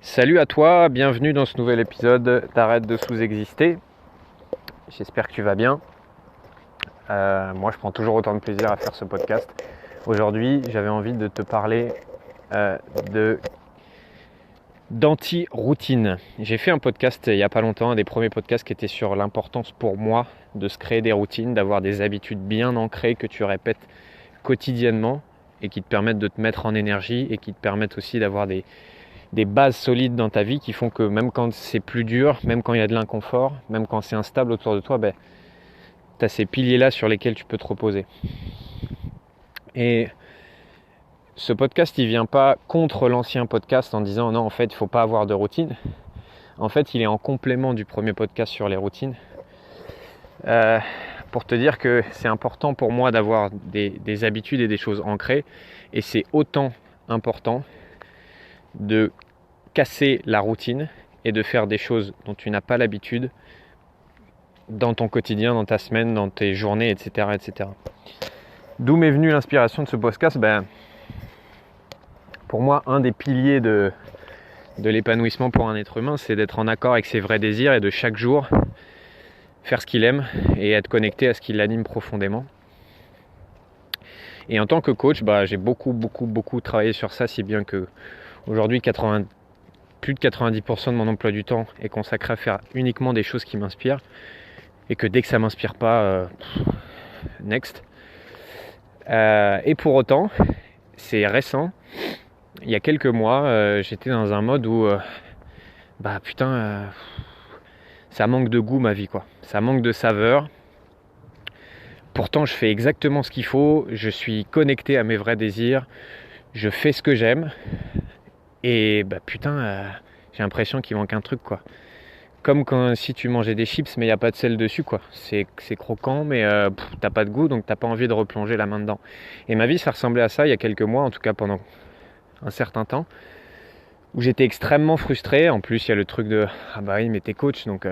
Salut à toi, bienvenue dans ce nouvel épisode d'Arrête de sous-exister. J'espère que tu vas bien. Moi, je prends toujours autant de plaisir à faire ce podcast. Aujourd'hui, j'avais envie de te parler euh, de d'anti-routine. J'ai fait un podcast il n'y a pas longtemps, un des premiers podcasts qui était sur l'importance pour moi de se créer des routines, d'avoir des habitudes bien ancrées que tu répètes quotidiennement et qui te permettent de te mettre en énergie et qui te permettent aussi d'avoir des bases solides dans ta vie qui font que même quand c'est plus dur, même quand il y a de l'inconfort, même quand c'est instable autour de toi, tu as ces piliers-là sur lesquels tu peux te reposer. Et ce podcast, il vient pas contre l'ancien podcast en disant non, en fait, il ne faut pas avoir de routine. En fait, il est en complément du premier podcast sur les routines. Pour te dire que c'est important pour moi d'avoir des habitudes et des choses ancrées. Et c'est autant important de casser la routine et de faire des choses dont tu n'as pas l'habitude dans ton quotidien, dans ta semaine, dans tes journées, etc. etc. D'où m'est venue l'inspiration de ce podcast? Pour moi, un des piliers de l'épanouissement pour un être humain, c'est d'être en accord avec ses vrais désirs et de chaque jour faire ce qu'il aime et être connecté à ce qui l'anime profondément. Et en tant que coach, j'ai beaucoup travaillé sur ça, si bien que aujourd'hui, plus de 90% de mon emploi du temps est consacré à faire uniquement des choses qui m'inspirent et que dès que ça m'inspire pas, next. Et pour autant, c'est récent, il y a quelques mois, j'étais dans un mode où ça manque de goût ma vie, quoi. Ça manque de saveur. Pourtant, je fais exactement ce qu'il faut, je suis connecté à mes vrais désirs, je fais ce que j'aime et j'ai l'impression qu'il manque un truc, quoi. Comme si tu mangeais des chips mais il n'y a pas de sel dessus, quoi. C'est croquant mais t'as pas de goût, donc t'as pas envie de replonger la main dedans. Et ma vie, ça ressemblait à ça il y a quelques mois, en tout cas pendant un certain temps, où j'étais extrêmement frustré. En plus, il y a le truc de « Ah bah oui, mais t'es coach, donc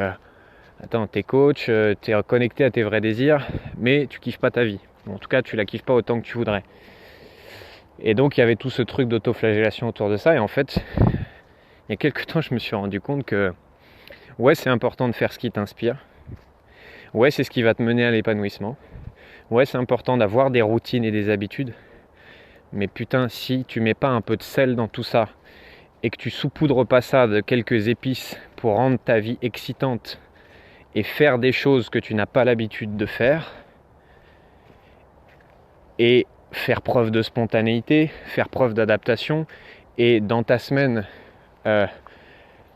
t'es coach, t'es connecté à tes vrais désirs, mais tu kiffes pas ta vie. En tout cas, tu la kiffes pas autant que tu voudrais. » Et donc, il y avait tout ce truc d'autoflagellation autour de ça. Et en fait, il y a quelques temps, je me suis rendu compte que ouais, c'est important de faire ce qui t'inspire. Ouais, c'est ce qui va te mener à l'épanouissement. Ouais, c'est important d'avoir des routines et des habitudes. Mais putain, si tu mets pas un peu de sel dans tout ça et que tu saupoudres pas ça de quelques épices pour rendre ta vie excitante et faire des choses que tu n'as pas l'habitude de faire et faire preuve de spontanéité, faire preuve d'adaptation et dans ta semaine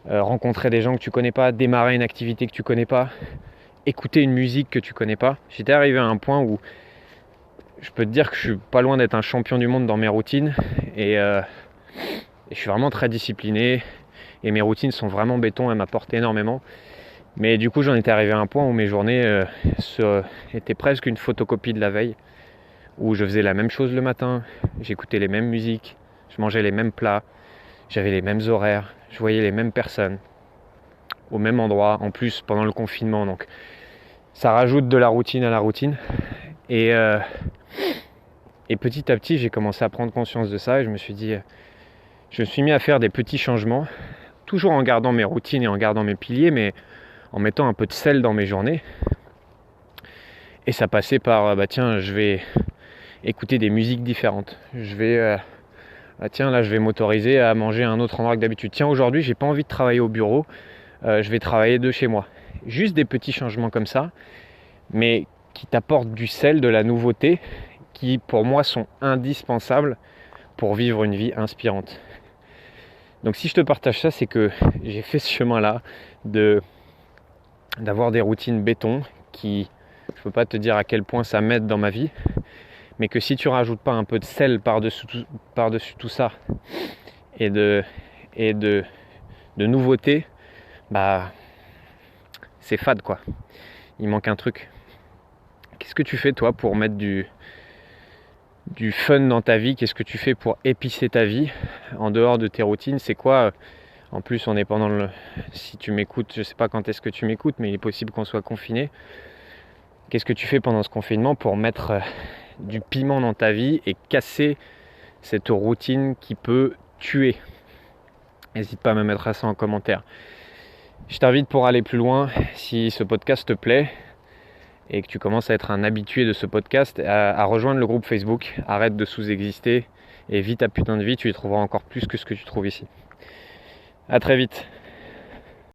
rencontrer des gens que tu connais pas, démarrer une activité que tu connais pas, écouter une musique que tu connais pas. J'étais arrivé à un point où je peux te dire que je suis pas loin d'être un champion du monde dans mes routines et je suis vraiment très discipliné et mes routines sont vraiment béton, elles m'apportent énormément. Mais du coup, j'en étais arrivé à un point où mes journées étaient presque une photocopie de la veille, où je faisais la même chose le matin, j'écoutais les mêmes musiques, je mangeais les mêmes plats, j'avais les mêmes horaires, je voyais les mêmes personnes au même endroit, en plus pendant le confinement. Donc ça rajoute de la routine à la routine. Et petit à petit, j'ai commencé à prendre conscience de ça et je me suis mis à faire des petits changements, toujours en gardant mes routines et en gardant mes piliers, mais en mettant un peu de sel dans mes journées. Et ça passait par, je vais écouter des musiques différentes. Je vais m'autoriser à manger à un autre endroit que d'habitude. Tiens, aujourd'hui, j'ai pas envie de travailler au bureau, je vais travailler de chez moi. Juste des petits changements comme ça, mais qui t'apportent du sel, de la nouveauté, qui pour moi sont indispensables pour vivre une vie inspirante. Donc si je te partage ça, c'est que j'ai fait ce chemin-là d'avoir des routines béton qui, je peux pas te dire à quel point ça m'aide dans ma vie, mais que si tu rajoutes pas un peu de sel par-dessus tout ça et de nouveautés, c'est fade, quoi. Il manque un truc. Qu'est-ce que tu fais toi pour mettre du fun dans ta vie? Qu'est-ce que tu fais pour épicer ta vie en dehors de tes routines? C'est quoi? En plus, on est si tu m'écoutes, je sais pas quand est-ce que tu m'écoutes, mais il est possible qu'on soit confiné. Qu'est-ce que tu fais pendant ce confinement pour mettre du piment dans ta vie et casser cette routine qui peut tuer? N'hésite pas à me mettre ça en commentaire. Je t'invite pour aller plus loin, si ce podcast te plaît et que tu commences à être un habitué de ce podcast, à rejoindre le groupe Facebook. Arrête de sous-exister et vis ta putain de vie, tu y trouveras encore plus que ce que tu trouves ici. À très vite.